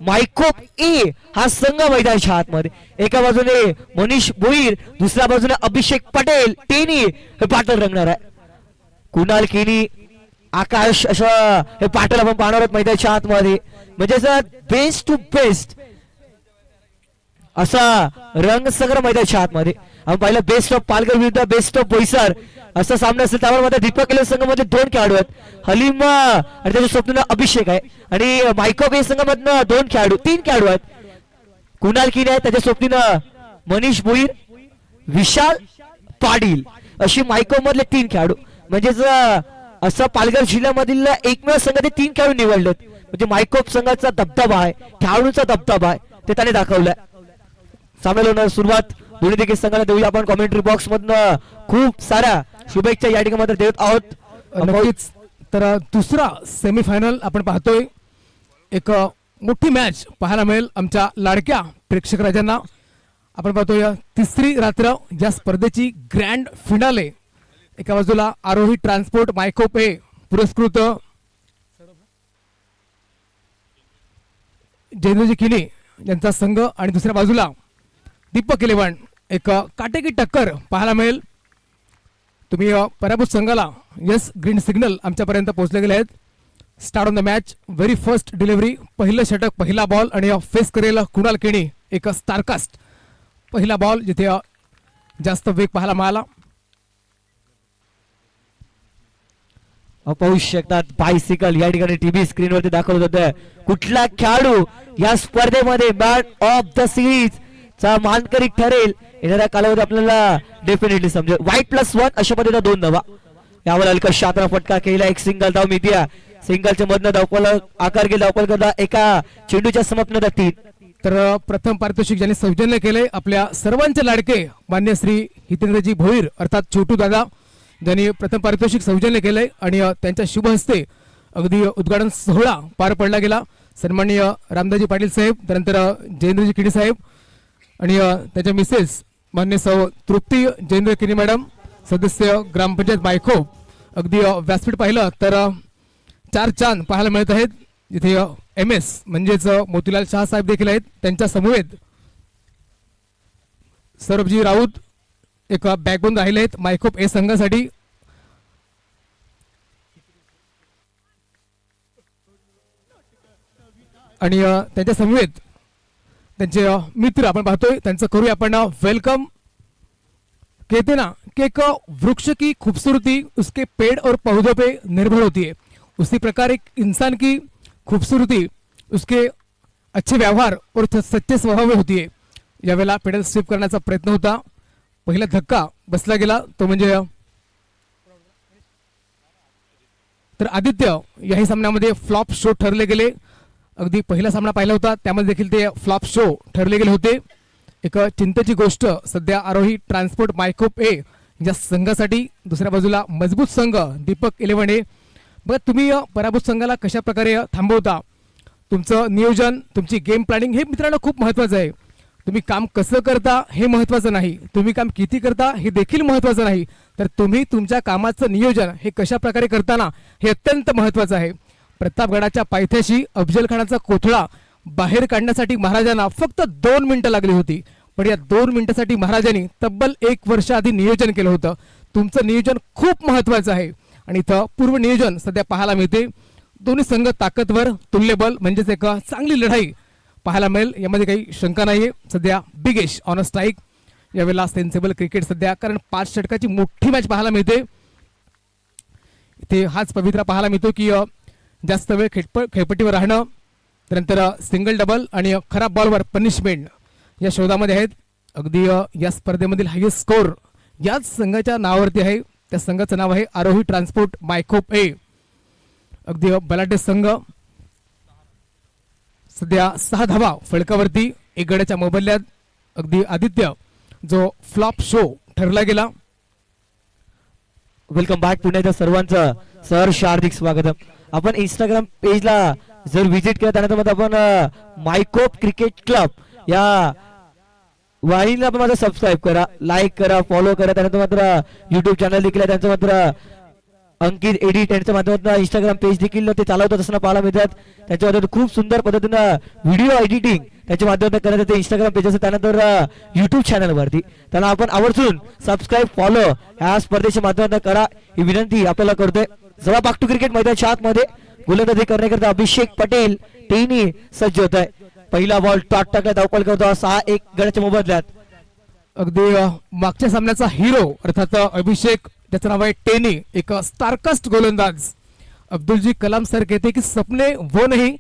मायकोप A हा संघ मैदानाच्या आतमध्ये. एका बाजूने मनीष भोईर, दुसऱ्या बाजूने अभिषेक पटेल टेनी हे पाटल रंगणार आहे. कुणाल केनी, आकाश असं हे पाटल आपण पाहणार आहोत मैदानाच्या आतमध्ये. म्हणजे सर बेस्ट टू बेस्ट असा रंग संग्रह मैदानाच्या आतमध्ये. आपण पाहिलं बेस्ट ऑफ पालघर विरुद्ध बेस्ट ऑफ बोईसर असा सामना असेल. त्यामध्ये दीपक केले संघामध्ये 2 खेळाडू आहेत, हलीम आणि त्याच्या स्वप्न अभिषेक आहे. आणि मायकोप ए संघामधनं 2 खेळाडू 3 खेळाडू आहेत. कुणाल किने आहे, त्याच्या स्वप्नीनं मनीष भोईर, विशाल पाटील अशी मायकोप मधले 3 खेळाडू. म्हणजेच असं पालघर जिल्ह्यामधील एकमेव संघ ते 3 खेळाडू निवडलेत. म्हणजे मायकोप संघाचा दबदबा आहे, खेळाडूंचा दबदबा आहे ते त्याने दाखवलाय. सामन्याला सुरुवात दोन्ही देखील संघाला देऊया आपण. कॉमेंट्री बॉक्स मधनं खूप साऱ्या शुभेच्छा या ठिकाणी देत आहोत. नक्कीच. तर दुसरा सेमीफायनल आपण पाहतोय. एक मोठी मॅच पाहायला मिळेल आमच्या लाडक्या प्रेक्षक राजांना. आपण पाहतोय तिसरी रात्र या स्पर्धेची ग्रँड फिनाले. एका बाजूला आरोही ट्रान्सपोर्ट मायकोप ए पुरस्कृत जयेंद्रजी किनी यांचा संघ आणि दुसऱ्या बाजूला दीपक इलेव्हन. एक काटेकी टक्कर पाहायला मिळेल. तुम्ही पराभूत संघाला यस ग्रीन सिग्नल आमच्यापर्यंत पोहोचले गेले आहेत. Start on the match. Very first delivery, पहिलं षटक, पहिला बॉल आणि फेस करेल कुणाल केनी. एक स्टारकास्ट पहिला बॉल जिथे जास्त वेग पाहायला मिळाला. पाहू शकतात बायसिकल या ठिकाणी टीव्ही स्क्रीनवरती दाखवत होतं. कुठला खेळाडू या स्पर्धेमध्ये मॅन ऑफ द सिरीज चा मानकरी ठरेल येणाऱ्या कालावधी आपल्याला डेफिनेटली समजेल. white+1 अशा पद्धतीने 2 धावा. यावर अलका शात्रा फटका केला. एक सिंगल धाव मिळते. सिंगलच्या मधनं धावफल आकार गेला. धावफल करता एका चेंडूच्या समाप्तीनंतर 3. तर प्रथम पारितोषिक ज्यांनी सौजन्य केले आपल्या सर्वांचे लाडके मान्य श्री हितेंद्रजी भोईर अर्थात छोटू दादा, ज्यांनी प्रथम पारितोषिक सौजन्य केले आणि त्यांच्या शुभ हस्ते अगदी उद्घाटन सोहळा पार पडला गेला. सन्माननीय रामदाजी पाटील साहेब, त्यानंतर जयेंद्रजी किनी साहेब आणि त्याच्या मिसेस मान्य सौ तृप्ती जयेंद्र किनी मॅडम, सदस्य ग्रामपंचायत मायकोप. अगदी व्यासपीठ पाहिलं तर 4 चांद पाहायला मिळत आहेत. जिथे MS म्हणजेच मोतीलाल शाह साहेब देखील आहेत. त्यांच्या समवेत सौरभजी राऊत एक बॅकबोन राहिले आहेत मायकोप ए संघासाठी. आणि त्यांच्या समवेत त्यांचे मित्र आपण पाहतोय. त्यांचं करूया आपण वेलकम. कहते ना कि एक वृक्ष की खूबसूरती उसके पेड़ और पौधों पे निर्भर होती है, उसी प्रकार एक इंसान की खूबसूरती उसके अच्छे व्यवहार और सच्चे स्वभाव में होती है. यावेळेला पेडल स्वीप करण्याचा प्रयत्न होता. पहिला धक्का बसला गेला तो म्हणजे तर आदित्य याही सामन्यामध्ये फ्लॉप शो ठरले गेले. अगदी पहिला सामना पाहिला होता त्यामध्ये देखील ते फ्लॉप शो ठरले गेले होते. एक चिंतेची गोष्ट सध्या आरोही ट्रान्सपोर्ट मायकोप ए या संघासाठी. दुसऱ्या बाजूला मजबूत संघ दीपक इलेव्हन ए. बघा तुम्ही पराभूत संघाला कशा प्रकारे थांबवता, तुमचं नियोजन, तुमची गेम प्लॅनिंग हे मित्रांनो खूप महत्त्वाचं आहे. तुम्ही काम कसं करता हे महत्त्वाचं नाही, तुम्ही काम किती करता हे देखील महत्त्वाचं नाही, तर तुम्ही तुमच्या कामाचं नियोजन हे कशा प्रकारे करताना हे अत्यंत महत्त्वाचं आहे. प्रतापगडाच्या पायथ्याशी अफजल खानाचा कोथळा बाहेर काढण्यासाठी महाराजांना फक्त 2 मिनिटं लागली होती. पण या 2 मिनिटांसाठी महाराजांनी तब्बल 1 वर्ष आधी नियोजन केलं होतं. तुमचं नियोजन खूप महत्त्वाचं आहे आणि इथं पूर्व नियोजन सध्या पाहायला मिळते. दोन्ही संघ ताकदवर, तुल्यबल म्हणजेच एक चांगली लढाई पाहायला मिळेल यामध्ये काही शंका नाहीये. सध्या बिगेश ऑन अ स्ट्राईक. यावेळेला सेन्सेबल क्रिकेट सध्या, कारण 5 षटकाची मोठी मॅच पाहायला मिळते. इथे हाच पवित्रा पाहायला मिळतो की जास्त वेळ खेळपट्टीवर राहणं, त्यानंतर सिंगल डबल आणि खराब बॉलवर पनिशमेंट या शोधामध्ये आहेत. अगदी या स्पर्धेमधील हायेस्ट स्कोर याच संघाच्या नावावरती आहे. त्या संघाचं नाव आहे आरोही ट्रान्सपोर्ट मायकोप ए. अगदी बलाढ्य संघ. सध्या 6 धावा फलकावरती 1 गड्याच्या मोबदल्यात. अगदी आदित्य जो फ्लॉप शो ठरला गेला. वेलकम बॅक पुण्याच्या सर्वांचं सहर्ष हार्दिक स्वागत. आपण इंस्टाग्राम पेजला जर व्हिजिट केलं त्यानंतर आपण मायकोप क्रिकेट क्लब या वाहिनीला आपण माझं सबस्क्राईब करा, लाईक करा, फॉलो करा. त्यानंतर मात्र युट्यूब चॅनल देखील आहे त्यांचं मात्र अंकित एडिट यांच्या माध्यमातून इंस्टाग्राम पेज देखील ते चालवतात असताना पाहायला मिळतात. त्याच्या माध्यमातून खूप सुंदर पद्धतीनं व्हिडिओ एडिटिंग त्याच्या माध्यमातून करत येते इंस्टाग्राम पेज असं, त्यानंतर युट्यूब चॅनलवरती. त्याला आपण आवर्जून सबस्क्राईब फॉलो ह्या स्पर्धेच्या माध्यमातून करा ही विनंती आपल्याला करतोय. जरा बाग टू क्रिकेट मैदानाच्या आतमध्ये गोलंदाजी करण्याकरता अभिषेक पटेल टेनी सज्ज होत आहे. पहिला बॉल टॉट टाकला, धावपळ करतो 6-1 गडाच्या मोबदल्यात. अगदी मागच्या सामन्याचा हिरो अर्थात अभिषेक, त्याचं नाव आहे टेनी, एक स्टारकास्ट गोलंदाज. अब्दुल कलाम सर कहते कि सपने वो नहीं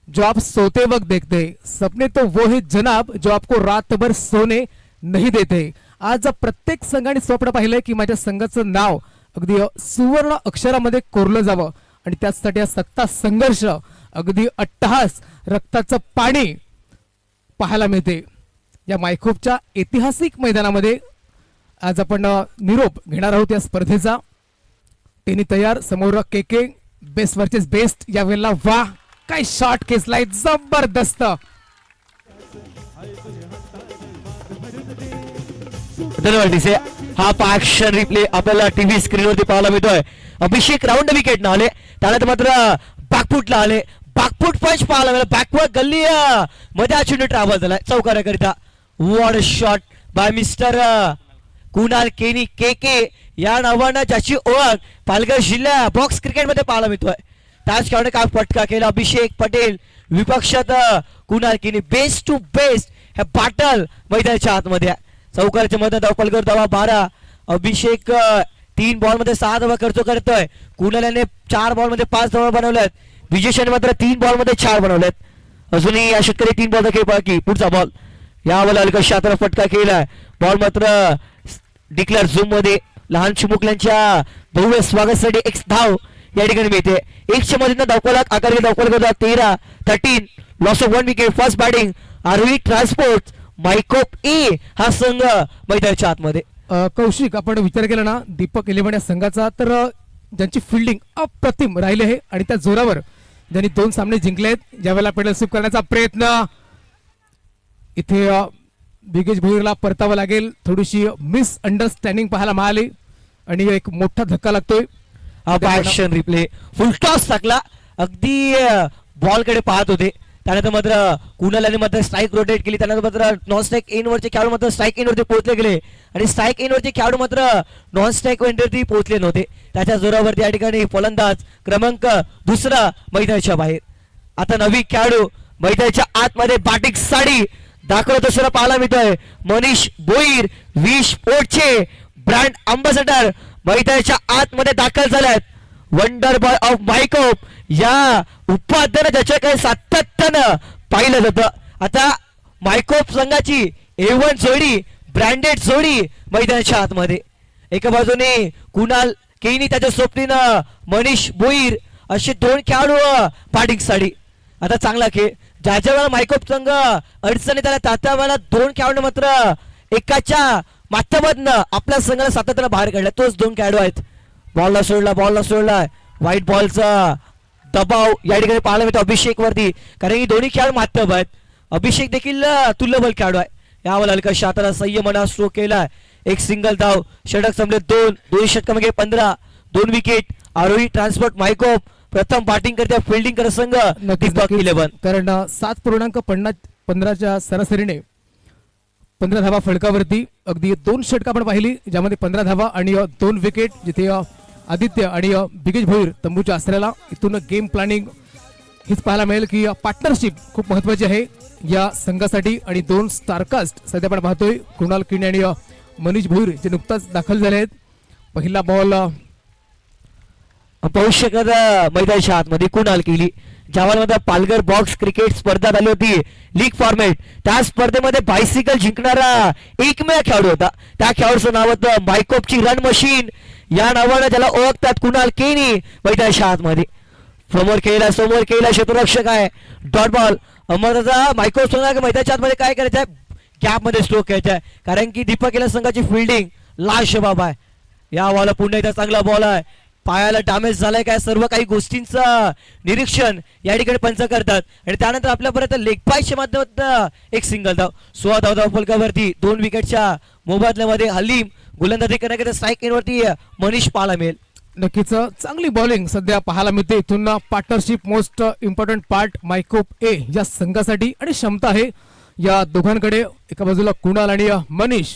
जो आप सोते वक्त देखते, सपने तो वो है जनाब जो आपको रात भर सोने नहीं देते. आज प्रत्येक संघाने स्वप्न पाहिलंय की माझ्या संघाचं नाव अगदी सुवर्ण अक्षरामध्ये कोरलं जावं आणि त्यासाठी हा सत्ता संघर्ष, अगदी अट्टहास, रक्ताचं पाणी पाहायला मिळते. या मायखोपच्या ऐतिहासिक मैदानामध्ये आज आपण निरोप घेणार आहोत या स्पर्धेचा. टेनी तयार, समोर केके, बेस्ट वर्सेस बेस्ट. यावेळेला वाह काय शॉट खेचलाय, जबरदस्त. धन्यवाद डीसे. हा ॲक्शन रिप्ले आपल्याला टीव्ही स्क्रीनवरती पाहायला मिळतोय. अभिषेक राऊंड विकेट न आले, त्यानंतर मात्र बॅकफुटला आले, बॅकफुट पंच पाहायला मिळाला, बॅकवर्ड गल्ली मध्ये चेंडू ट्रॅव्हल झालाय चौकाराकरिता. What shot by mister Kunal Keni KK या नावानं ज्याची ओळख पालघर जिल्हा बॉक्स क्रिकेट मध्ये पाहायला मिळतोय. त्याच खेळाडूने काय फटका केला अभिषेक पटेल विपक्षात कुणाल केनी. बेस्ट टू बेस्ट हे बॅटल मैदानाच्या आतमध्ये. चौकाराच्या मध्ये धावपळ करतो धावा 12. अभिषेक 3 बॉल मध्ये 6 धावा खर्च करतोय. कुणाल याने 4 बॉल मध्ये 5 धावा बनवल्यात. विजेशाने मात्र 3 बॉल मध्ये 4 बनवल्यात. अजूनही या शेतकरी 3 बॉल खेळ बाकी. पुढचा बॉल यावेळेला हलका शाताला फटका केलाय. बॉल मात्र डिक्लेअर झूम मध्ये लहान चिमुकल्यांच्या भव्य स्वागतासाठी 1 धाव या ठिकाणी मिळते. 1च्या मधून धावपळ आकार धावपळ करतो 13 loss of 1 wicket. First batting Arohi transport मायकोप ए हा संघ मैदानाच्या आतमध्ये. कौशिक, आपण विचार केला ना दीपक 11 या संघाचा, तर ज्यांची फिल्डिंग अप्रतिम राहिली आहे आणि त्या जोरावर ज्यांनी 2 सामने जिंकलेत. ज्यावेळेला पेडल स्वीप करण्याचा प्रयत्न, इथे बिगेश भोईरला परतावं लागेल. थोडीशी मिसअंडरस्टँडिंग पाहायला मिळाली आणि एक मोठा धक्का लागतोय. ॲक्शन रिप्ले फुल टॉस टाकला, अगदी बॉल कडे पाहत होते. त्यानंतर मात्र कुणालाने मात्र स्ट्राईक रोटेट केली. त्यानंतर मात्र नॉन स्ट्राईक इन वरचे खेळाडू मात्र स्ट्राईक इन वरती पोहोचले गेले आणि स्ट्राईक इन वरचे खेळाडू मात्र नॉन स्ट्राईक वरती पोहोचले नव्हते. त्याच्या जोरावरती या ठिकाणी फलंदाज क्रमांक 2 मैदानाच्या बाहेर. आता नवी खेळाडू मैदानाच्या आतमध्ये बॅटिंग साडी दाखवत असताना पाहायला मिळतोय. मनीष भोईर 20 स्पोर्टचे ब्रँड अँबॅसेडर मैदानाच्या आतमध्ये दाखल झाल्यात. वंडर बॉय ऑफ मायकोप या उपाध्यानं ज्याच्या काही सातत्यानं पाहिलं जातं. आता मायकोप संघाची A1 जोडी, ब्रँडेड जोडी मैदानाच्या आतमध्ये. एका बाजूने कुणाल केनी, त्याच्या सोबतीनं मनीष भोईर असे 2 खेळाडू बॅटिंग साडी. आता चांगला खेळ, ज्या वेळेला मायकोप संघ अडचणी त्याला त्या वेळेला 2 खेळाडू मात्र एकाच्या माध्यमातून आपल्या संघाला सातत्यानं बाहेर काढला. तोच 2 खेळाडू आहेत. बॉलला सोडला व्हाईट बॉलचा दबाव या ठिकाणी पाहायला मिळतो अभिषेक वरती, कारण की दोन्ही खेळाडू माध्यम आहेत. अभिषेक देखील तुल्यबल खेळाडू आहे. यावर हलका शाताला संयमना स्ट्रोक केलाय. 1 सिंगल धाव, षटक संपले 2 षटकामध्ये 15 2 विकेट. आरोही ट्रान्सपोर्ट मायकोप प्रथम बॅटिंग करते, फिल्डिंग करत संघ दीपक 11. कारण 7.15च्या सरासरीने 15 धावा फलकावरती. अगदी 2 षटक आपण पाहिली ज्यामध्ये 15 धावा आणि 2 विकेट. जिथे आदित्य आणि बिगेश भोईर तंबूच्या आसऱ्याला. इथून गेम प्लॅनिंग हेच पाहायला मिळेल की पार्टनरशिप खूप महत्वाची आहे या संघासाठी. आणि 2 स्टारकास्ट सध्या आपण पाहतोय कुणाल केनी आणि मनीष भोईर जे नुकताच दाखल झाले आहेत. पहिला बॉल पाहू शकत मैदानाच्या आतमध्ये कुणाल केली. ज्यामध्ये पालघर बॉक्स क्रिकेट स्पर्धा झाली होती लीग फॉर्मॅट, त्या स्पर्धेमध्ये बायसिकल जिंकणारा एकमेव खेळाडू होता. त्या खेळाडूचं नाव होतं मायकोपची रन मशीन या नावानं ज्याला ओळखतात कुणाल केनी. मैदानाच्या आतमध्ये समोर खेळला क्षेत्ररक्षक आहे. डॉट बॉल अमरदा मायकोप संघ मैदानाच्या आतमध्ये काय करायचं आहे, गॅप मध्ये स्ट्रोक घ्यायचा आहे, कारण की दीपक संघाची फिल्डिंग लाजवाब आहे. या बॉलला पुन्हा एकदा चांगला बॉल आहे. पायाला डॅमेज झालाय काय, सर्व काही गोष्टींचं निरीक्षण या ठिकाणी पंच करतात आणि त्यानंतर आपल्यापर्यंत लेग पायच्या माध्यमातून 1 सिंगल धाव. 16 धाव फलकावरती 2 विकेटच्या मोबदल्यामध्ये हलीम गोलंदाजी करण्याकरिता स्ट्राईक इन वरती मनीष पाहायला मिळेल. नक्कीच चांगली बॉलिंग सध्या पाहायला मिळते. इथून पार्टनरशिप मोस्ट इम्पॉर्टंट पार्ट मायकोप ए या संघासाठी आणि क्षमता आहे या दोघांकडे. एका बाजूला कुणाल आणि मनीष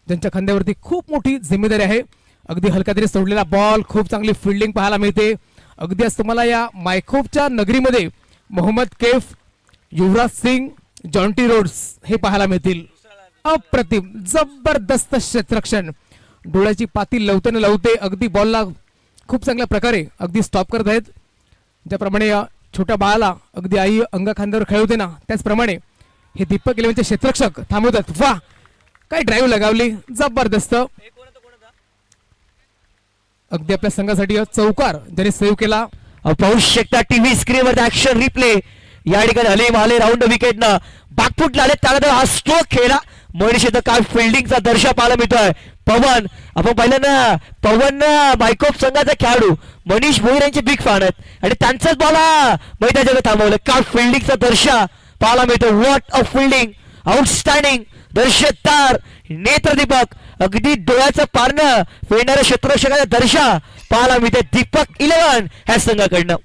ज्यांच्या खांद्यावरती खूप मोठी जिम्मेदारी आहे. अगदी हलक्यातरी सोडलेला बॉल, खूप चांगली फिल्डिंग पाहायला मिळते. अगदी आज तुम्हाला या मायकोपच्या नगरीमध्ये मोहम्मद कैफ, युवराज सिंग, जॉन्टी रोड्स हे पाहायला मिळतील. अप्रतिम जबरदस्त क्षेत्ररक्षण, डोळ्याची पाती लवते लवते अगदी बॉलला खूप चांगल्या प्रकारे अगदी स्टॉप करत आहेत. ज्याप्रमाणे या छोट्या बाळाला अगदी आई अंगा खांद्यावर खेळवते ना, त्याचप्रमाणे हे दीपक इलेव्हनचे क्षेत्ररक्षक थांबवतात. वा काय ड्राईव्ह लगावली, जबरदस्त. अगदी आपल्या संघासाठी चौकार ज्याने सेव्ह केला. पाहू शकता टीव्ही स्क्रीनवर ऍक्शन रिप्ले. या ठिकाणी हलीम आले राऊंड विकेटनं बागफुटला आले, त्यानंतर हा स्ट्रोक खेळला. मनीष इथं काय फिल्डिंगचा दर्शा पाहायला मिळतोय. पवन, आपण पाहिलं ना पवन मायकोप संघाचा खेळाडू मनीष भोईर यांचे बिग फॅन आहेत आणि त्यांचाच बॉल मैदानाच्या थांबवलं. काय फिल्डिंगचा दर्शा पाहायला मिळतो. व्हॉट अ फिल्डिंग, आउटस्टँडिंग, दर्शकदार, नेत्रदीपक, अगदी डोळ्याचं पारणं फेडणाऱ्या क्षेत्ररक्षकाचा दर्शा पाहायला मिळते दीपक इलेव्हन ह्या संघाकडनं.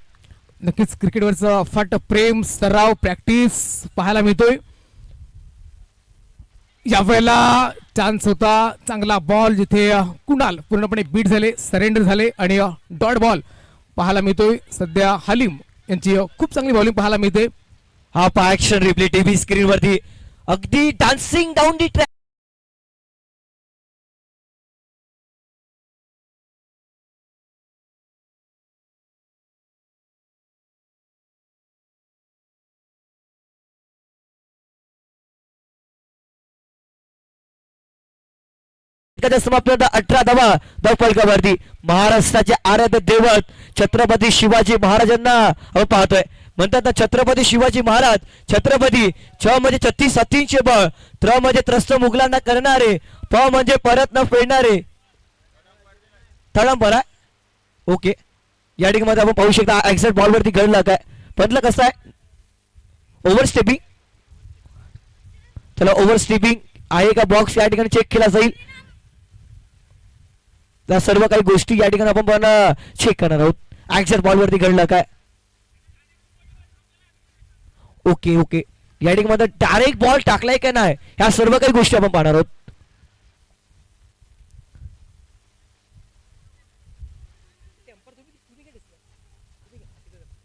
नक्कीच क्रिकेटवरचं फाट प्रेम, सराव, प्रॅक्टिस पाहायला मिळतोय. यावेळेला चान्स होता, चांगला बॉल जिथे कुणाल पूर्णपणे बीट झाले, सरेंडर झाले आणि डॉट बॉल पाहायला मिळतोय. सध्या हलीम यांची खूप चांगली बॉलिंग पाहायला मिळते. हा पहा ऍक्शन रिप्ले टीव्ही स्क्रीन वरती, अगदी डान्सिंग डाऊन दी ट्रॅक. समाप्त 18 धावा फलकावरती. महाराष्ट्राचे आराध्य दैवत छत्रपती शिवाजी महाराजांना आपण पाहतोय. म्हणतात ना छत्रपती शिवाजी महाराज, छत्रपती छ म्हणजे 36 हत्तींचे बळ, त्र म्हणजे त्रस्त मुघलांना करणारे, प म्हणजे परत न फेडणारे. तळंबरा ओके. या ठिकाणी आपण पाहू शकता एक्झॅक्ट बॉल वरती घडला काय पंतला कसं आहे ओव्हर स्टेपिंग. चला ओव्हर स्टेपिंग आहे का बॉक्स या ठिकाणी चेक केला जाईल. त्या सर्व काही गोष्टी या ठिकाणी आपण पण चेक करणार आहोत. एक्झॅक्ट बॉल वरती घडला काय. Okay okay. या ठिकाणी डायरेक्ट बॉल टाकलाय का नाही ह्या सर्व काही गोष्टी आपण पाहणार आहोत.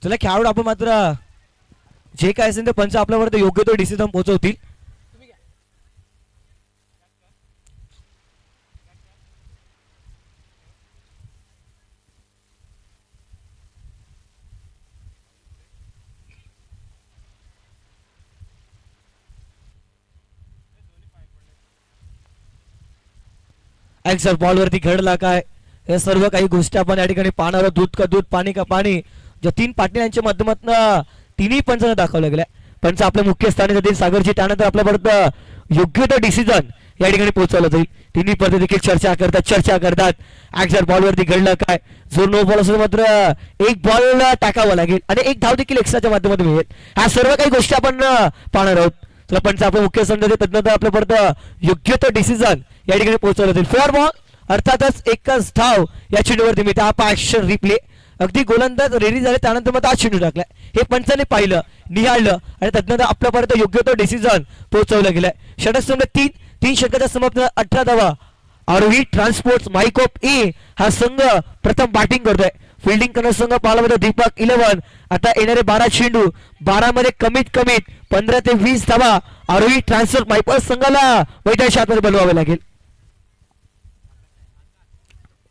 चला खेळाडू आपण मात्र जे काय असेल ते पंच आपल्यावर योग्य तो डिसिजन पोहोचवतील. एक्झॅक्ट बॉल वरती घडला काय हे सर्व काही गोष्टी आपण या ठिकाणी पाहणार आहोत. दूध का दूध, पाणी का पाणी, ज्या तीन पाटील यांच्या माध्यमातून तिन्ही पंचांना दाखवलं गेलं. पंच आपल्या मुख्य स्थानी जातील सागरजी, त्यानंतर आपल्यापर्यंत योग्य तो डिसिजन या ठिकाणी पोहोचवलं जाईल. तिन्ही पद्धती देखील चर्चा करतात. एक्झॅक्ट बॉल वरती घडलं काय. जो नो बॉल असेल मात्र एक बॉल टाकावा लागेल आणि एक धाव देखील एक्स्ट्राच्या माध्यमातून मिळेल. ह्या सर्व काही गोष्टी आपण पाहणार आहोत. चला पंच आपल्या मुख्य संघ तदनंतर आपल्यापर्यंत योग्य तो डिसिजन या ठिकाणी पोहोचवलं जाईल. 4 बॉल अर्थातच एकच धाव या चेंडूवरती मिळते. हा ऍक्शन रिप्ले. अगदी गोलंदाज रेडी झाले त्यानंतर मग आज चेंडू टाकलाय हे पंचाने पाहिलं, निहाळलं आणि तदनंतर आपल्यापर्यंत योग्य तो डिसिजन पोहोचवलं गेलाय. षटक संघ तीन षटकाच्या समाप्त 18 धावा. आरोही ट्रान्सपोर्ट मायकोप ए हा संघ प्रथम बॅटिंग करतोय. फिल्डिंग करणारा संघ पाहायला मिळतो दीपक इलेव्हन. आता येणारे 12 चेंडू 12 मध्ये कमीत 15 ते 20 धावा आरोही ट्रान्सपोर्ट मायकोप संघाला मैदानाच्या आतमध्ये बनवावे लागेल.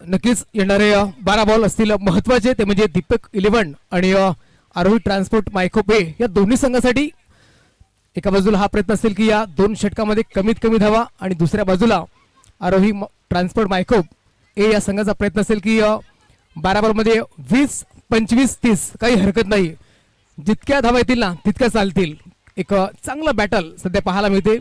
नक्कीच येणारे 12 बॉल असतील महत्वाचे, ते म्हणजे दीपक इलेव्हन आणि आरोही ट्रान्सपोर्ट मायकोप ए या दोन्ही संघासाठी. एका बाजूला हा प्रयत्न असेल की या 2 षटकामध्ये कमीत कमी धावा आणि दुसऱ्या बाजूला आरोही ट्रान्सपोर्ट मायकोप ए या संघाचा प्रयत्न असेल की 12 बॉलमध्ये 20, 25, 30 काही हरकत नाही. जितक्या धावा येतील ना तितक्या चालतील. एक चांगला बॅटल सध्या पाहायला मिळते.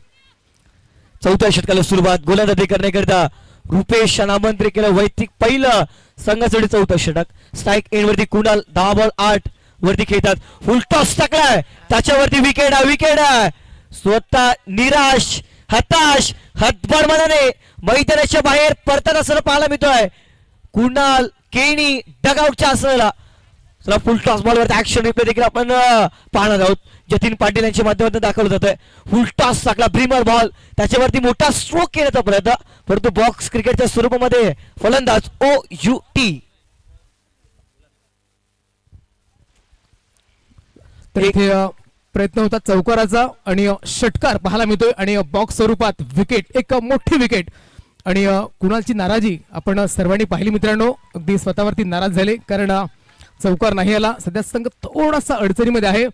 चौथ्या षटकाला सुरुवात गोलंदाजी करण्याकरिता रुपेश आमंत्रित केलं. वैयक्तिक पहिलं संघासाठी चौथं षटक. स्ट्राईक एंड वरती कुणाल 10 बॉल 8 वरती खेळतात. फुल टॉस टाकलाय त्याच्यावरती विकेट आहे. स्वतः निराश, हताश, हतबल मनाने मैदानाच्या बाहेर परतत असं पाहायला मिळतोय. कुणाल केणी डगआउटच्या असलेला चला फुल टॉस बॉलवरती ऍक्शन रिप्ले देखील आपण पाहणार आहोत. जतीन पाटील यांच्या माध्यमातून दाखवलं जातंय. फुल टॉस टाकला ब्रीमर बॉल त्याच्यावरती मोठा स्ट्रोक केल्याचा प्रयत्न परंतु बॉक्स क्रिकेटच्या स्वरूपामध्ये फलंदाज OUT. तर इथे प्रयत्न होता चौकाराचा आणि षटकार पाहायला मिळतोय आणि बॉक्स स्वरूपात विकेट, एक मोठी विकेट. आणि कुणालची नाराजी आपण सर्वांनी पाहिली मित्रांनो. अगदी स्वतःवरती नाराज झाले कारण चौकार नाही आला. सध्या संघ थोडासा अडचणीमध्ये आहे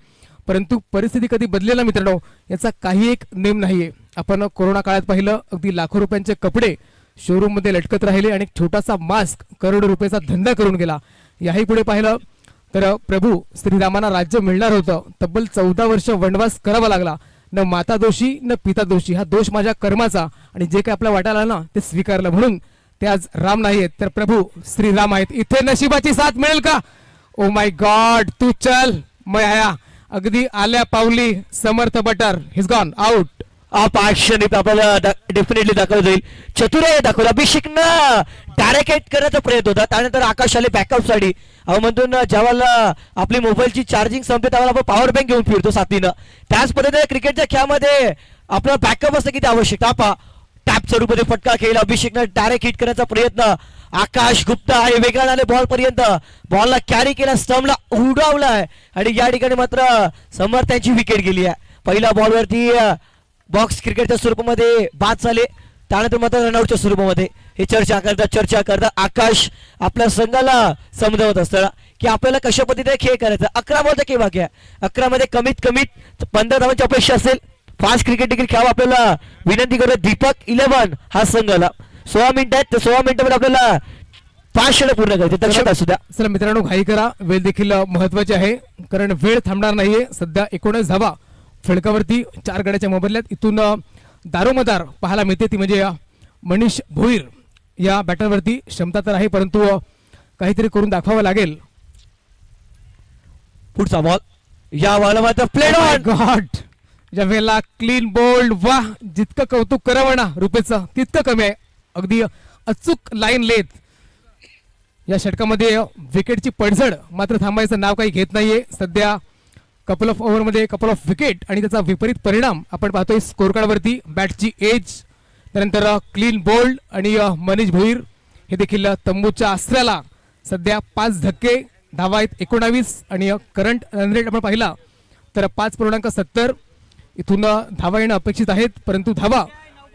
परंतु परिस्थिती कधी बदलेला मित्रांनो याचा काही एक नेम नाहीये. आपण कोरोना काळात पाहिलं अगदी लाखो रुपयांचे कपडे शोरूम मध्ये लटकत राहिले आणि एक छोटासा मास्क करोडो रुपयाचा धंदा करून गेला. याही पुढे पाहिलं तर प्रभू श्रीरामांना राज्य मिळणार होतं. तब्बल 14 वर्ष वनवास करावा लागला. न माता दोषी न पिता दोषी, हा दोष माझ्या कर्माचा आणि जे काही आपल्या वाटायला आलं ना ते स्वीकारलं म्हणून ते आज राम नाही आहेत तर प्रभू श्रीराम आहेत. इथे नशिबाची साथ मिळेल का? ओ माय गॉड, तू चल मैं आया. अगदी आल्या पावली Samarth batter he's gone out. Action आपल्याला डेफिनेटली दाखवलं जाईल. चतुराई दाखवलं अभिषेकनं डायरेक्ट करण्याचा प्रयत्न होता. त्यानंतर आकाश आले बॅकअप साठी. म्हणतो ना ज्यावेळेला आपली मोबाईलची चार्जिंग संपते त्यावेळेला आपण पॉवर बँक घेऊन फिरतो साथीनं. त्याच पद्धतीने क्रिकेटच्या खेळामध्ये आपला बॅकअप असतं किती आवश्यक. टॅप स्वरूपामध्ये फटका खेळला अभिषेकनं डायरेक्ट हिट करण्याचा प्रयत्न. आकाश गुप्ता आहे वेगळा आले बॉल पर्यंत बॉलला कॅरी केला स्टंपला उडवलाय आणि या ठिकाणी मात्र समर्थांची विकेट गेली आहे. पहिल्या बॉलवरती बॉक्स क्रिकेटच्या स्वरूपामध्ये बाद झाले. त्यानंतर मात्र रनआउटच्या स्वरूपामध्ये हे चर्चा करता आकाश आपल्या संघाला समजावत असताना की आपल्याला कशा पद्धतीने खेळ करायचा. 11 बॉलचा खेळ बाकी आहे. 11 मध्ये कमीत कमी 15 धावांची अपेक्षा असेल. फास्ट क्रिकेट देखील खेळावं आपल्याला विनंती करतो. दीपक 11 हा संघाला 16 मिनिटं आहेत. 16 मिनिटांमध्ये आपल्याला 5 षटक पूर्ण करायचे. दक्षता असू द्या. चला मित्रांनो घाई करा, वेळ देखील महत्वाची आहे कारण वेळ थांबणार नाहीये. सध्या 19 धावा फलकावरती 4 गड्याच्या मोबदल्यात. इथून दारोमदार पाहायला मिळते ती म्हणजे मनीष भोईर या बॅटरवरती क्षमता तर आहे परंतु काहीतरी करून दाखवावं लागेल. पुढचा बॉल या बॉल मात्र प्लेड ऑन. गॉड, या वेळेला क्लीन बोल्ड. वाह, जितकं कौतुक करावं ना रुपेचं तितकं कमी आहे. अगदी अचूक लाईन लेत. या षटकामध्ये विकेटची पडझड मात्र थांबायचं नाव काही घेत नाहीये. सध्या कपल ऑफ ओव्हर मध्ये कपल ऑफ विकेट आणि त्याचा विपरीत परिणाम आपण पाहतोय स्कोर कार्डवरती. बॅटची एज, त्यानंतर क्लीन बोल्ड आणि मनीष भोईर हे देखील तंबूच्या अस्त्राला. सध्या 5 धक्के, धावा आहेत 19 आणि करंट रन रेट आपण पाहिला तर 5.70. इथून धावा येणं अपेक्षित आहेत परंतु धावा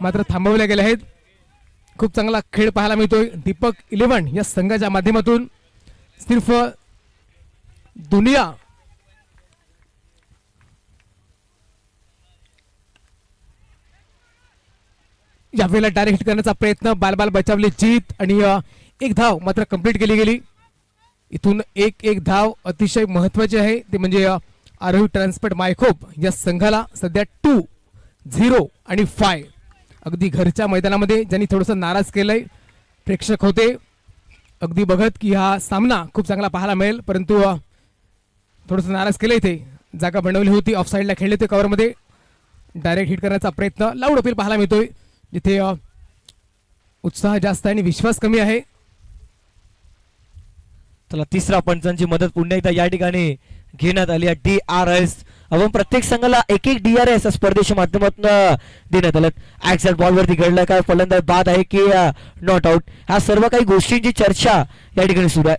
मात्र थांबवल्या गेल्या आहेत. खूप चांगला खेळ पाहायला मिळतोय दीपक 11 या संघाच्या माध्यमातून. सिर्फ दुनिया यावेळेला डायरेक्ट हिट करण्याचा प्रयत्न. बाल बचावले जीत आणि एक धाव मात्र कंप्लीट केली गेली. इथून एक धाव अतिशय महत्वाची आहे ते म्हणजे आरोही ट्रान्सपोर्ट मायखोप या संघाला सध्या 2-0 आणि 5. अगदी घरच्या मैदानामध्ये ज्यांनी थोडंसं नाराज केलंय प्रेक्षक होते अगदी बघत की हा सामना खूप चांगला पाहायला मिळेल परंतु थोडंसं नाराज केलं. इथे जागा बनवली होती, ऑफ साईडला खेळले होते कव्हरमध्ये. डायरेक्ट हिट करण्याचा प्रयत्न, लाऊड अपील पाहायला मिळतोय जिथे उत्साह जास्त आहे आणि विश्वास कमी आहे. चला तिसरा पंचांची मदत पुन्हा एकदा या ठिकाणी घेण्यात आली आहे. DRS आपण प्रत्येक संघाला एक DRS स्पर्धेच्या माध्यमातून देण्यात आलं. ऍक्सेट बॉलवरती घडलं काय, फलंदाज बाद आहे की नॉट आउट, ह्या सर्व काही गोष्टींची चर्चा या ठिकाणी सुरू आहे.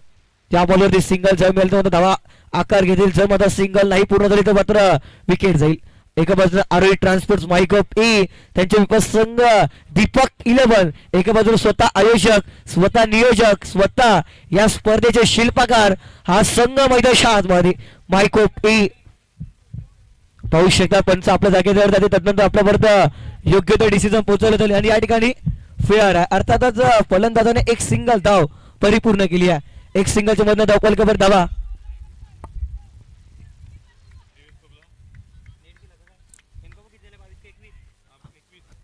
त्या बॉलवरती सिंगल जर मिळेल तर धावा आकार घेतील. जर मात्र सिंगल नाही पूर्ण झाली तर मात्र विकेट जाईल. एका बाजूला आरोही ट्रान्सपोर्ट मायकप त्यांचे उपसंघ दीपक 11. एका बाजूला स्वतः आयोजक, स्वतः नियोजक, स्वतः या स्पर्धेचे शिल्पकार हा संघ मैदानात मध्ये मायकोप पाहू शकता. पंच आपल्या जागेवर जाते तदनंतर आपल्यापर्यंत योग्य ते डिसिजन पोहोचवलं जाईल आणि या ठिकाणी फेअर आहे. अर्थातच फलंदाजाने एक सिंगल धाव परिपूर्ण केली आहे. एक सिंगलच्या मधनं धाव पलकावर धावा.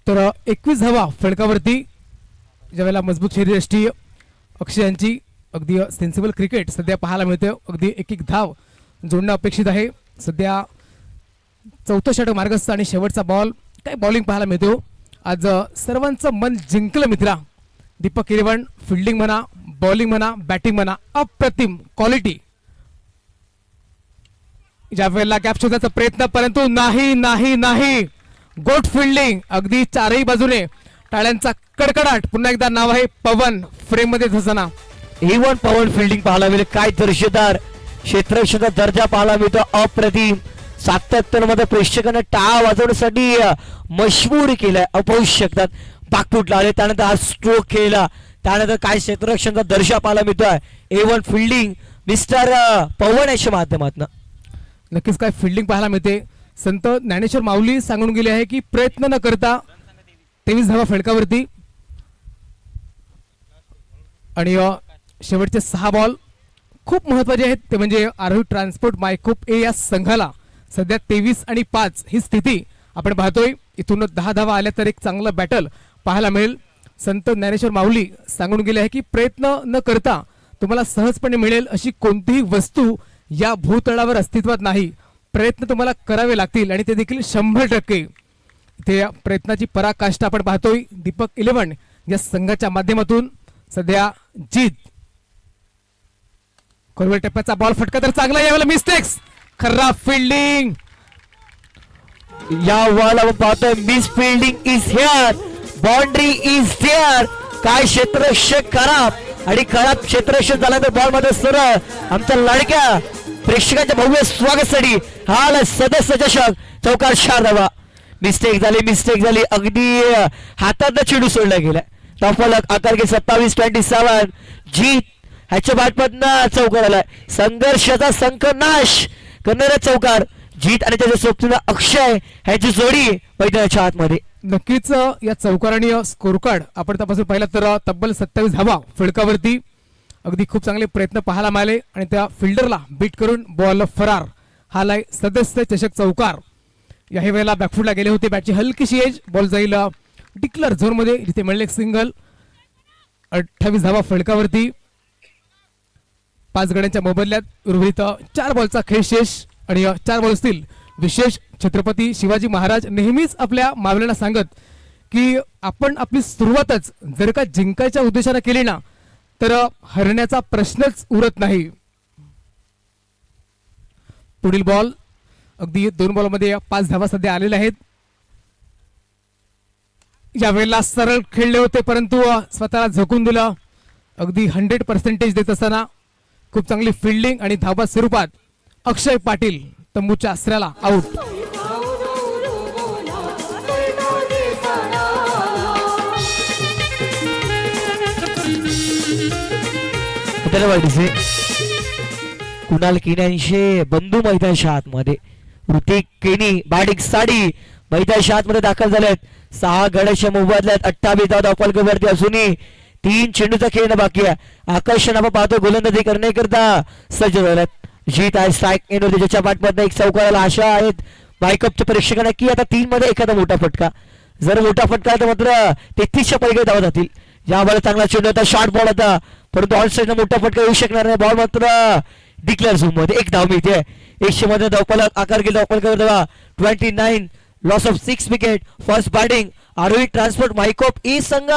तर 21 धावा फलकावरती ज्यावेळेला मजबूत शरीरयष्टी अक्षय यांची अगदी सेन्सिबल क्रिकेट सध्या पाहायला मिळते. अगदी एक धाव जोडणं अपेक्षित आहे. सध्या चौथं षटक मार्गस्थ आणि शेवटचा बॉल. काय बॉलिंग पाहायला मिळतो आज. सर्वांचं मन जिंकलं मित्रा. दीपक 11 फिल्डिंग म्हणा, बॉलिंग म्हणा बॅटिंग म्हणा अप्रतिम क्वालिटी. ज्या वेळेला गॅप शोधण्याचा प्रयत्न परंतु नाही नाही नाही. गुड फिल्डिंग अगदी चारही बाजूने टाळ्यांचा कडकडाट. पुन्हा एकदा नाव आहे पवन फ्रेम मध्ये धसना. A1 पवन फिल्डिंग पाहायला मिळेल. काय दर्जेदार क्षेत्ररक्षणाचा दर्जा पाहायला मिळतो. अप्रतिम 77 मध्ये प्रेक्षकांना टाळा वाजवण्यासाठी मशहूर केलाय. पाहू शकतात पाकपुटला आले त्यानंतर हा स्ट्रोक केला. त्यानंतर काय क्षेत्ररक्षणाचा दर्जा पाहायला मिळतोय. A1 फिल्डिंग मिस्टर पवन याच्या माध्यमातून. नक्कीच काय फिल्डिंग पाहायला मिळते. संत ज्ञानेश्वर माऊली सांगून गेले आहे की प्रयत्न न करता 23 धावा फलकावरती. आणि शेवटचे 6 बॉल खूप महत्वाचे आहेत. ते म्हणजे आरोही ट्रान्सपोर्ट मायकोप ए या संघाला सध्या 23 आणि 5 ही स्थिती आपण पाहतोय. इथून 10 धावा आल्या तर एक चांगलं बॅटल पाहायला मिळेल. संत ज्ञानेश्वर माऊली सांगून गेले आहे की प्रयत्न न करता तुम्हाला सहजपणे मिळेल अशी कोणतीही वस्तू या भूतळावर अस्तित्वात नाही. प्रयत्न तुम्हाला करावे लागतील आणि ते देखील 100%. इथे या प्रयत्नाची पराकाष्ठा आपण पाहतोय. दीपक 11 या संघाच्या माध्यमातून सध्या जीत. खोलवर टप्प्याचा बॉल फटका तर चांगला. यावेळेला मिस्टेक्स खराब फिल्डिंग. या बॉल आपण पाहतोय miss fielding is here. Boundary is there. काय क्षेत्ररक्षक खराब आणि खराब क्षेत्ररक्षक झाला तर बॉल मध्ये सरळ आमच्या लाडक्या प्रेक्षकांच्या भव्य स्वागतासाठी हा सदस्य चषक चौकार 4 धावा. मिस्टेक झाली अगदी हातात चेंडू सोडला गेला. टॉपलक आकार घे 27-27 जीत ह्याच्या बाटमधनं चौकार आलाय. संघर्षाचा संकनाश करणारा चौकार जीत आणि त्याच्या सोबतीनं अक्षय ह्याची जोडी मैदानाच्या आतमध्ये. नक्कीच या चौकाराने स्कोर कार्ड आपण तपासून पाहिला तर तब्बल 27 धावा फलकावरती. अगदी खूप चांगले प्रयत्न पाहायला मिळाले आणि त्या फिल्डरला बीट करून बॉल फरार. हा लाय सदस्य चषक चौकार. याही वेळेला बॅकफुटला गेले होते. बॅटची हलकीशी एज. बॉल जाईल डिक्लर झोन मध्ये. जिथे मिळले एक सिंगल. 28 धावा फलकावरती. 5 गड्यांच्या मोबदल्यात उर्वरित 4 बॉलचा खेळ शेष. आणि 4 बॉल असतील विशेष. छत्रपती शिवाजी महाराज नेहमीच आपल्या मावल्यांना सांगत की आपण आपली सुरुवातच जर का जिंकायच्या उद्देशाने केली ना तर हरण्याचा प्रश्नच उरत नाही. पुढील बॉल अगदी 2 बॉलमध्ये 5 धावा सध्या आलेल्या आहेत. यावेळेला सरळ खेळले होते परंतु स्वतःला झोकून दिलं. अगदी 100% देत असताना खूप चांगली फिल्डिंग आणि धावा स्वरूपात अक्षय पाटील तंबूच्या आसऱ्याला आउट. कुणाल केन्यांचे बंधू मैदानाच्या आतमध्ये. ऋतिक केनी बॅटिंग साडी मैदानाच्या आतमध्ये दाखल झालेत. 6 गड्याच्या मोबदल्यात 28 धावा फलकावरती असूनही 3 चेंडूचा खेळ बाकी आहे. आकर्षण आपण पाहतो गोलंदाजी करण्याकरता सज्ज झाल्यात. जीत आहे स्ट्राईक एनवर ज्याच्या बॅटमधनं एक चौकाराला आशा आहेत मायकपच्या प्रेक्षकांना की आता 3 मध्ये एखादा मोठा फटका. जर मोठा फटका तर मात्र 33च्या पलीकडे धावा जातील. यावेळेला चांगला चेंडू होता. शॉर्ट बॉल होता परंतु ऑन साईडला मोठा फटका येऊ शकणार नाही. बॉल मात्र डिक्लेअर झोन मध्ये. 1 धाव मिळते. 100 मध्ये धावफलक आकार गेला. धावफलकावर धावा 29. Loss of 6 wicket. First batting Arohi transport मायकोप ई संघ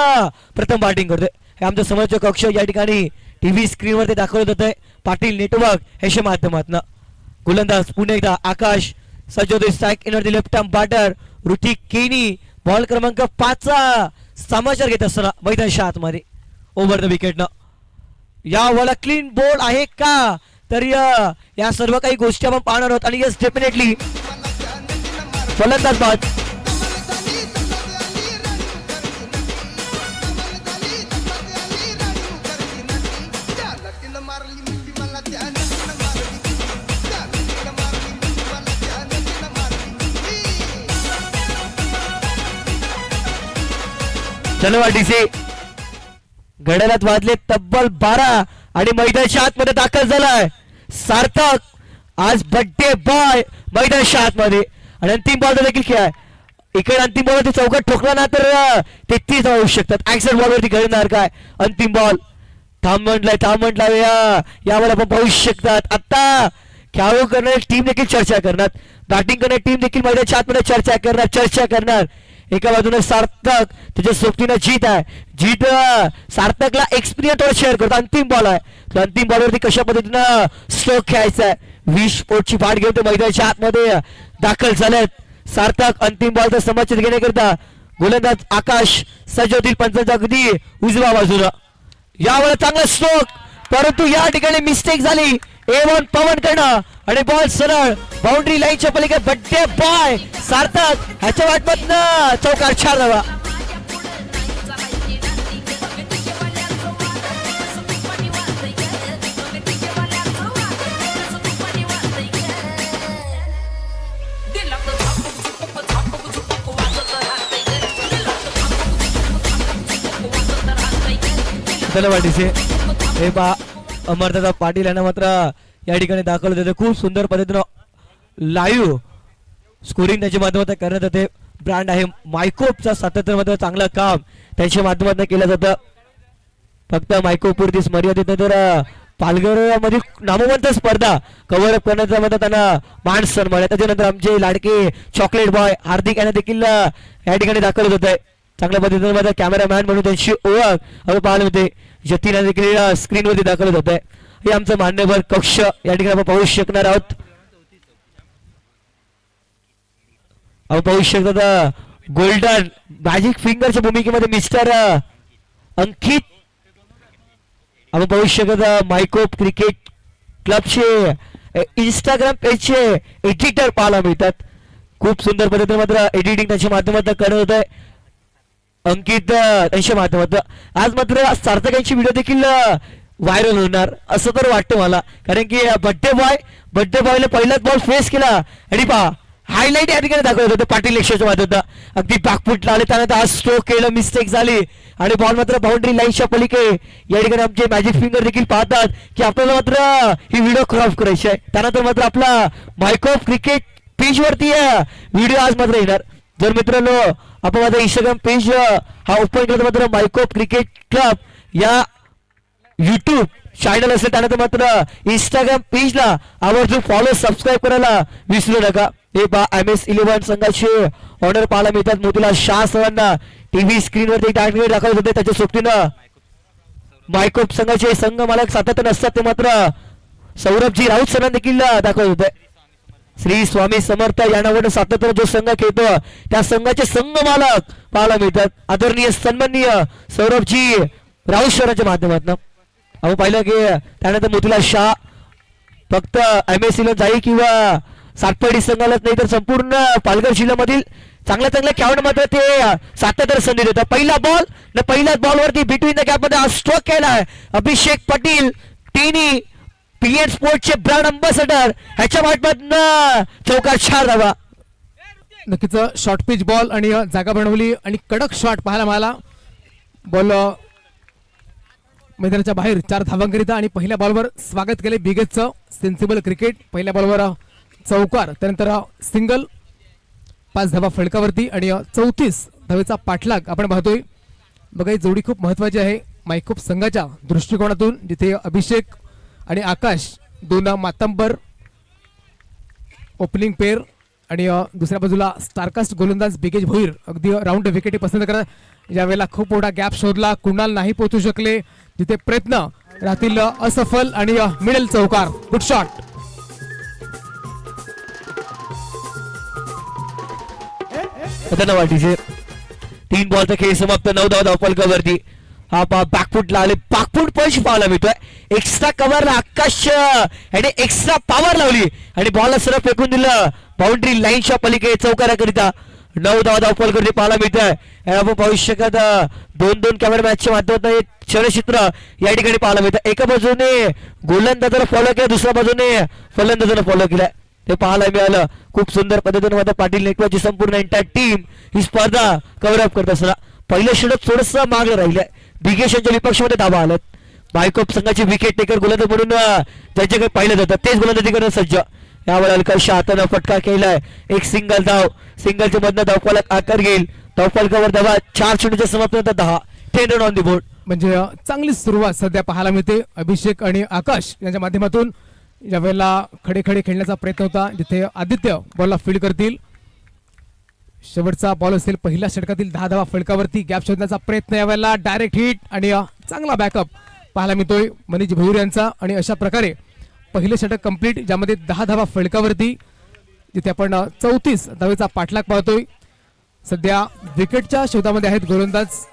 प्रथम बॅटिंग करतोय. हे आमचं समोरचं कक्ष या ठिकाणी टीव्ही स्क्रीनवरती दाखवत होतंय पाटील नेटवर्क ह्याच्या माध्यमातून. गोलंदाज पुन्हा एकदा आकाश सज्ज होते. Strike energy left arm batter Hrithik Keni. Ball क्रमांक 5चा समाचार घेत असताना मैदानाच्या आतमध्ये ओव्हर द विकेटनं. या बॉल क्लीन बोल्ड आहे का तर या सर्व काही गोष्टी आपण पाहणार आहोत. आणि यस डेफिनेटली फलंदाज बाद. चलो डीसी घड्याळात वाजले तब्बल 12 आणि मैदानाच्या आतमध्ये दाखल झालाय सार्थक. आज बर्थडे बॉय मैदानाच्या आतमध्ये. आणि अंतिम बॉल देखील खेळ. इकडे अंतिम बॉल वरती चौकात ठोकला ना तर 33 होऊ शकतात. ऍक्सिडेंट बॉल वरती घडणार काय. अंतिम बॉल थांब म्हटलाय यावर आपण पाहू शकतात. आता खेळाडू करणारी टीम देखील चर्चा करणार. बॅटिंग करणारी टीम देखील मैदानाच्या आतमध्ये चर्चा करणार. एका बाजूने सार्थक त्याच्या सोबतीनं जीत आहे. जीत सार्थकला एक्सपिरियन्स थोडा शेअर करतो. अंतिम बॉल आहे, तो अंतिम बॉलवरती कशा पद्धतीनं स्ट्रोक खेळायचा आहे. 20 फूटची बाट घेऊन ते मैदानाच्या आतमध्ये दाखल झालेत. सार्थक अंतिम बॉलचा समाचित घेण्याकरिता गोलंदाज आकाश सज्ज होतील पंचांच्या अगदी उजव्या बाजूला. यावेळेला चांगला स्ट्रोक, परंतु या ठिकाणी मिस्टेक झाली. A1 पवन करणं आणि बॉल सरळ बाउंड्री लाईनच्या पलीकडे. बड्डे बॉय सार्थक ह्याच्या वाटपातनं चौकार 4 धावा. वाटीचे हे पहा अमरदादा पाटील यांना मात्र या ठिकाणी दाखल होते. खूप सुंदर पद्धतीनं लाईव्ह स्कोरिंग त्यांच्या माध्यमातून करण्यात येते. ब्रँड आहे मायकोपचा सातत्यामध्ये चांगलं काम त्यांच्या माध्यमातून केलं जातं. फक्त मायकोप पुरतीच मर्यादित तर पालघर मध्ये नामवंत स्पर्धा कव्हर अप करण्याचा मध्ये त्यांना मान सन्मान आहे. त्याच्यानंतर आमचे लाडके चॉकलेट बॉय हार्दिक यांना देखील या ठिकाणी दाखल होत आहे. चांगल्या पद्धतीने कॅमेरामॅन म्हणून त्यांची ओळख आपण पाहायला होते. जतीन देखील स्क्रीनवरती दाखल होत आहे. हे आमचं मान्यवर कक्ष या ठिकाणी आपण पाहू शकणार आहोत. आपण पाहू शकतो गोल्डन मॅजिक फिंगरच्या भूमिकेमध्ये मिस्टर अंकित. आपण पाहू शकत मायकोप क्रिकेट क्लबचे इंस्टाग्राम पेजचे एडिटर पाहायला मिळतात. खूप सुंदर पद्धतीने मात्र एडिटिंग त्यांच्या माध्यमातून करत होत आहे अंकित त्यांच्या माध्यमातून. आज मात्र सार्थकांची व्हिडिओ देखील व्हायरल होणार असं तर वाटतं मला, कारण की बड्डे बॉयला पहिलाच बॉल फेस केला आणि पहा हायलाईट या ठिकाणी दाखवत होते पाटील लेक्चरच्या माध्यमातून. अगदी बॅकफुटला आले, त्यानंतर आज स्ट्रोक केलं, मिस्टेक झाली आणि बॉल मात्र बाउंड्री लाईनच्या पलीकडे. या ठिकाणी आमचे मॅजिक फिंगर देखील पाहतात की आपल्याला मात्र ही व्हिडिओ क्रॉप करायची आहे. त्यानंतर मात्र आपला मायकोप क्रिकेट पेज वरती व्हिडिओ आज मात्र येणार. जर मित्रांनो आपण माझा इंस्टाग्राम पेज हा ओपन केला तर मात्र मायकोप क्रिकेट क्लब या युट्यूब चॅनल असेल, त्यानंतर मात्र इंस्टाग्राम पेजला आवर्जून फॉलो सबस्क्राईब करायला विसरू नका. हे पहा MS11 संघाचे ऑर्डर पाहायला मिळतात. मोतीलाल शाह सरांना टीव्ही स्क्रीनवरती दाखवत होते. त्याच्या सोबतीनं मायकोप संघाचे संघ मालक सातत्याने असतात ते मात्र सौरभजी राऊत सरांना देखील दाखवत होते. श्री स्वामी समर्थ या नावाने सातत्याने जो संघ खेळतो त्या संघाचे संघ मालक पाहायला मिळतात. आदरणीय सन्माननीय सौरभजी राऊत सरांच्या माध्यमातून आपण पाहिलं की त्यानंतर मोतीलाल शाह फक्त MS11 जाई किंवा सातपडी संघालाच नाही तर संपूर्ण पालघर जिल्ह्यामधील चांगल्या खेळाडू मात्र ते सातत्याने संधी देतात. पहिला बॉल न पहिल्याच बॉलवरती बिटवीन द गॅप मध्ये स्ट्रोक केलाय अभिषेक पाटील टीनी PN स्पोर्टचे ब्रँड अँबॅसेडर ह्याच्या माध्यमातून चौकार 4 धावा. नक्कीच शॉर्ट पिच बॉल आणि जागा बनवली आणि कडक शॉट पाहायला मिळाला. बॉल मैदानाच्या बाहेर 4 धावांकरिता आणि पहिल्या बॉलवर स्वागत केले बिगेजचं सेन्सिबल क्रिकेट. पहिल्या बॉलवर चौकार, त्यानंतर सिंगल 5 धावा फलकावरती आणि 34 धावेचा पाठलाग आपण पाहतोय. बघा ही जोडी खूप महत्वाची आहे मायकोप संघाच्या दृष्टिकोनातून, जिथे अभिषेक आणि आकाश दोन मातंबर ओपनिंग पेअर आणि दुसऱ्या बाजूला स्टारकास्ट गोलंदाज बिगेज भोईर अगदी राऊंड विकेटी पसंत करत. यावेळेला खूप मोठा गॅप शोधला, कुणाल नाही पोहोचू शकले, जिथे प्रयत्न राहतील असफल आणि मिडल चौकार. Good shot. वाटीचे 3 बॉलचा खेळ समाप्त. 9 धावा धावफलकावरती. हा पा बॅकफुटला आले, बॅकफुट पंच पाहायला मिळतोय. एक्स्ट्रा कव्हरला आकाश याने एक्स्ट्रा पॉवर लावली आणि बॉलला सरळ फेकून दिलं बाउंड्री लाईनच्या पलीकडे चौकाराकरिता. 9 धावा धावफलकावरती पाहायला मिळतोय. आपण पाहू शकत 2-2 कॅमेरा मॅचच्या माध्यमातून एक क्षणचित्र या ठिकाणी पाहायला मिळतं. एका बाजूने गोलंदाजाला फॉलो केला, दुसऱ्या बाजूने फलंदाजाला फॉलो केलाय ते पाहायला मिळालं. खूप सुंदर पद्धतीने पाटील नेटवर्कची संपूर्ण एंटायर टीम ही स्पर्धा कव्हर अप करत असताना पहिल्या षटक थोडस मागे राहिले. बिगेशांच्या विपक्षामध्ये धावा आल्यात. मायकोप संघाचे विकेट टेकर गोलंदाज म्हणून ज्यांच्याकडे पाहिलं जातं तेच गोलंदाजी करत सज्ज. यावेळेला अलकाश हातानं फटका केलाय. एक सिंगल धाव, सिंगलच्या मधनं धावफलक आकार घेईल. धावफलकावर धावा 4 चेंडूच्या समाप्तीनंतर 10. 10 रन ऑन दी बोर्ड. म्हणजे चांगली सुरुवात सध्या पाहायला मिळते अभिषेक आणि आकाश यांच्या माध्यमातून. यावेळेला खडे खेळण्याचा प्रयत्न होता, जिथे आदित्य बॉलला फील्ड करतील. शेवटचा बॉल असेल पहिल्या षटकातील 10 धावा फलकावरती. गॅप शोधण्याचा प्रयत्न यावेळेला डायरेक्ट हिट आणि चांगला बॅकअप पाहायला मिळतोय मनीष भोईर यांचा. आणि अशा प्रकारे पहिले षटक कंप्लीट, ज्यामध्ये 10 धावा फलकावरती, जिथे आपण 34 धावेचा पाठलाग पाहतोय. सध्या विकेटच्या शोधामध्ये आहेत गोलंदाज.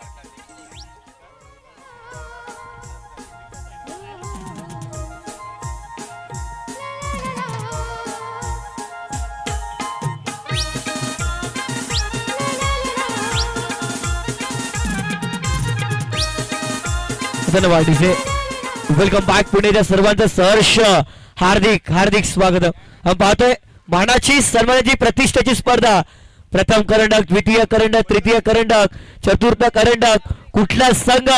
धन्यवाद डीजे. Welcome back. पुणेच्या सर्वांचं सहर्ष हार्दिक हार्दिक स्वागत. आपण पाहतोय मानाची सन्मानाची प्रतिष्ठेची स्पर्धा. प्रथम करंडक, द्वितीय करंडक, तृतीय करंडक, चतुर्थ करंडक. कुठला संघ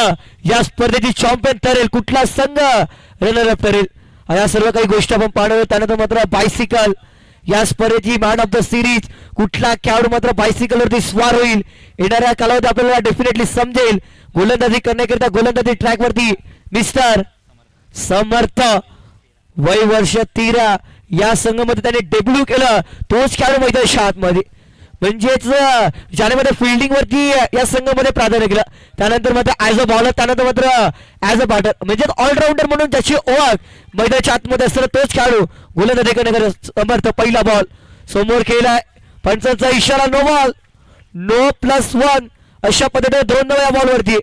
या स्पर्धेची चॅम्पियन ठरेल, कुठला संघ रनर अप ठरेल, या सर्व काही गोष्टी आपण पाहणार. त्यानंतर मात्र बायसिकल या स्पर्धेची मॅन ऑफ द सिरीज, कुठला खेळाडू मात्र बायसिकल वरती स्वार होईल येणाऱ्या कालावधीत आपल्याला डेफिनेटली समजेल. गोलंदाजी करण्याकरिता गोलंदाजी ट्रॅक वरती मिस्टर समर्थ, वय वर्ष 13, या संघामध्ये त्याने डेब्यू केलं. तोच खेळाडू मैदानाच्या आतमध्ये, म्हणजेच ज्याने फिल्डिंग वरती या संघामध्ये प्राधान्य केलं. त्यानंतर मात्र ऍज अ बॉलर, त्यानंतर मात्र ऍज अ बॅटर, म्हणजे ऑलराऊंडर म्हणून ज्याची ओळख मैदानाच्या आतमध्ये असताना तोच खेळाडू गोलंदाजी करण्याकरिता समर्थ. पहिला बॉल समोर केलाय, पंचांचा इशारा, नो बॉल, नो +1 अशा पद्धतीने 2 धावा या बॉलवरती.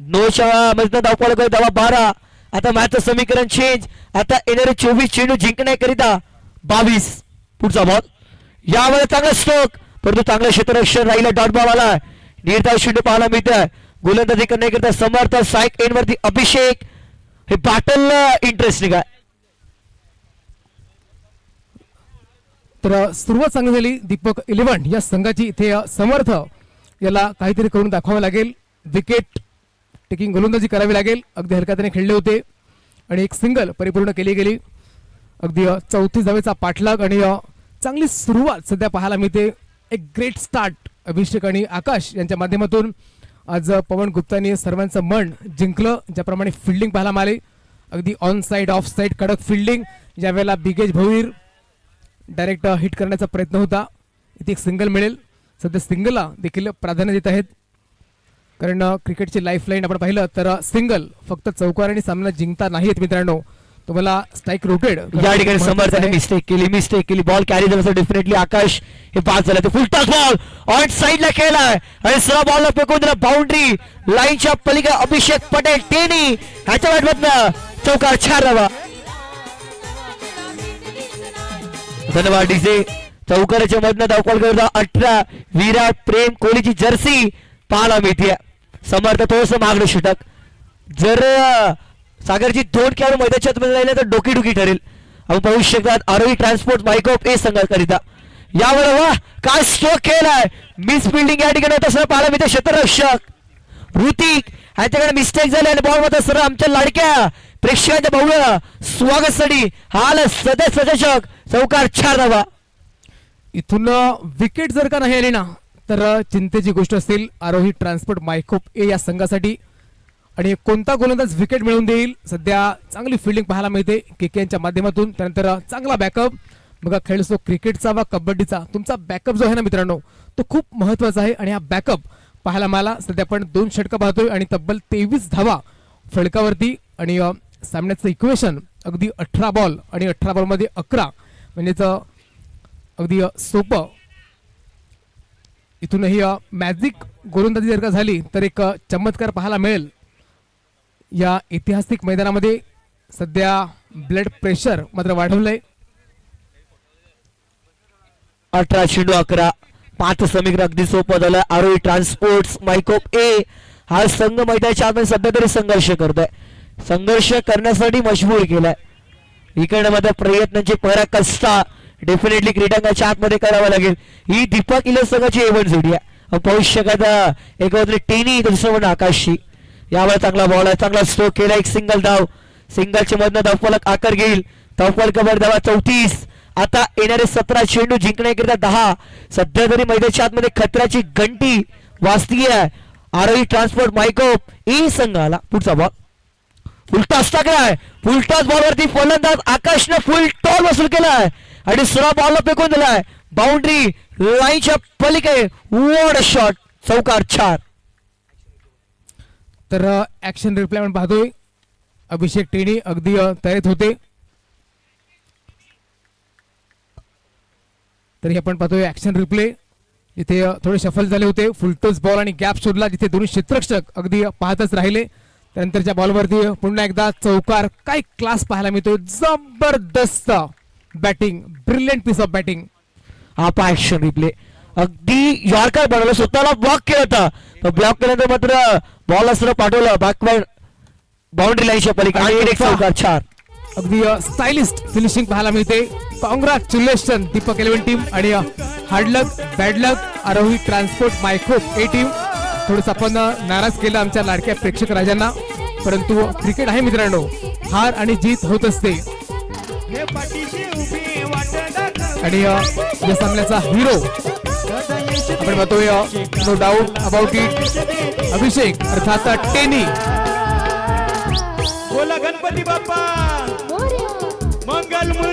नोच्या मध्ये धावपळ धावा 12. आता मॅचचं समीकरण चेंज. आता येणारे 24 चेंडू जिंकण्याकरिता 22. पुढचा बॉल, यावेळेस चांगला स्ट्रोक, परंतु चांगलं क्षेत्ररक्षण राहिलं. डॉट बॉल आला, निर्धाव चेंडू पाहायला मिळतोय. गोलंदाजी करण्याकरिता समर्थ, साईक एंड वरती अभिषेक. हे बॅटल इंटरेस्टिंग आहे. तर सुरुवात चांगली झाली दीपक 11 या संघाची. इथे समर्थ याला काहीतरी करून दाखवावं लागेल. विकेट टेकिंग गोलंदाजी करावी लागेल. अगदी हलक्याने खेळले होते आणि एक सिंगल परिपूर्ण केली गेली. अगदी 34 धावेचा पाठलाग आणि चांगली सुरुवात सध्या पाहायला मिळते. एक ग्रेट स्टार्ट अभिषेक आणि आकाश यांच्या माध्यमातून. आज पवन गुप्तानी सर्वांचं मन जिंकलं. ज्याप्रमाणे फिल्डिंग पाहायला मिळाली, अगदी ऑन साइड ऑफ साइड कडक फिल्डिंग. ज्यावेळेला बिगेज भोईर डायरेक्ट हिट करण्याचा प्रयत्न होता. इथे एक सिंगल मिळेल. सध्या सिंगलला देखील प्राधान्य देत आहेत, कारण क्रिकेटची लाईफलाईन आपण पाहिलं तर सिंगल फक्त चौकाराने सामना जिंकता नाहीत मित्रांनो. तुम्हाला स्ट्राईक रोटेड या ठिकाणी समर्थाने मिस्टेक केली. बॉल कॅरी झाला डेफिनेटली. आकाश हे पास झाला, फुल टॉस बॉल ऑन साइडला खेळलाय आणि सरळ बॉलला फेकून दिला बाउंड्री लाईनच्या पलीकडे. अभिषेक पटेल टेनी ह्याच्या बॅटमधनं चौकार, 4 धावा. धन्यवाद डीजे. चौकाराच्या मधनं धावपळ करता 18 विराट प्रेम कोहलीची जर्सी पाहायला मिळते. समर्थ थोडस मागणं षटक. जर सागरची 2 खेळाडू मैदानाच्या आतमध्ये राहिले तर डोकीडुकी ठरेल. आपण पाहू शकतात आरोही ट्रान्सपोर्ट मायकोप ए संघाकरिता. यावर वा काय स्ट्रोक केलाय. मिस फिल्डिंग या ठिकाणी होत असं पाहायला मिळते. क्षेत्ररक्षक ऋतिक ह्याच्याकडे मिस्टेक झाली आणि बॉल मध्ये सर आमच्या लाडक्या प्रेक्षकांच्या भव्य स्वागतासाठी हाल सदस्यचक चौकार, 4 धावा. इथून विकेट जर का नाही आली ना तर चिंतेची गोष्ट असेल आरोही ट्रान्सपोर्ट मायकोप ए या संघासाठी. आणि कोणता गोलंदाज विकेट मिळवून देईल. सध्या चांगली फिल्डिंग पाहायला मिळते केकेच्या माध्यमातून. त्यानंतर चांगला बॅकअप. बघा खेळ असतो क्रिकेटचा वा कबड्डीचा, तुमचा बॅकअप जो आहे ना मित्रांनो तो खूप महत्वाचा आहे. आणि हा बॅकअप पाहायला मिळाला. सध्या आपण 2 षटकं पाहतोय आणि तब्बल 23 धावा फलकावरती. आणि सामन्याचं इक्वेशन अगदी 18 बॉल आणि 18 बॉलमध्ये 11, म्हणजेच अगदी सोपं. इथूनही मॅजिक गोलंदाजी जर का झाली तर एक चमत्कार पाहायला मिळेल या ऐतिहासिक मैदानामध्ये. सध्या ब्लड प्रेशर मात्र वाढवलंय. 18 चेंडू 11, 5 समीकरण अगदी सोपं झालं. आरोही ट्रान्सपोर्ट मायकोप ए हा संघ मैदानाच्या आतमध्ये सध्या तरी संघर्ष करतोय. संघर्ष करण्यासाठी मजबूर केलाय. इकडे मध्ये प्रयत्नांची पराकाष्ठा डेफिनेटली क्रीडांगणाच्या आतमध्ये करावं लागेल. ही दीपक इले संघाची एवन जोडी आहे. पाहू शकत एक बाजूला टेनी तर दुसरं म्हणून आकाशची. यावेळेस चांगला बॉल आहे, चांगला स्ट्रोक केला. एक सिंगल धाव. सिंगलच्या मधनं धावफलक आकार घेईल. धावफल कबर धावा 34. आता येणारे 17 चेंडू जिंकण्याकरिता 10. सध्या तरी मैदानाच्या आतमध्ये खतराची घंटी वाजतीये. आरोही ट्रान्सपोर्ट मायकोप ई संघाला. पुढचा बॉल फुलटॉस टाकलाय. फुलटॉस बॉलवरती फलंदाज आकाशनं फुल टॉल वसूल केलाय आणि सरळ बॉलला फेकून दिलाय. बाउंड्री लाईनच्या पलीकडे वॉट शॉट, चौकार 4. तर ऍक्शन रिप्ले आपण पाहतोय. अभिषेक टेणी अगदी तयारीत होते. तरी आपण पाहतोय ऍक्शन रिप्ले. इथे थोडे शफल झाले होते. फुलटोस बॉल आणि गॅप शोधला जिथे दोन्ही क्षेत्ररक्षक अगदी पाहतच राहिले. त्यानंतरच्या बॉलवरती पुन्हा एकदा चौकार. काय क्लास पाहायला मिळतो. जबरदस्त batting, brilliant piece of batting. हा पा ऍक्शन रिप्ले. अगदी यॉर्कर बनवलं, स्वतःला ब्लॉक केला होता. तो ब्लॉक केल्यानंतर मात्र बॉल असं पाठवलं बॅकवर्ड बाउंड्री लाईनच्या पलीकडे आणि एक चौकार 4. अगदी स्टायलिस्ट फिनिशिंग पाहायला मिळते. कॉंग्रॅच्युलेशन दीपक 11 टीम आणि हार्ड लक बॅड लक आरोही ट्रान्सपोर्ट मायक्रोप ए टीम. थोडंसं आपण नाराज केलं आमच्या लाडक्या प्रेक्षक राजांना, परंतु क्रिकेट आहे मित्रांनो, हार आणि जीत होत असते. आणि या सामन्याचा हिरो आपण पाहतोय नो डाऊट अबाउट इट अभिषेक अर्थात टेनी. बोला गणपती बाप्पा मंगल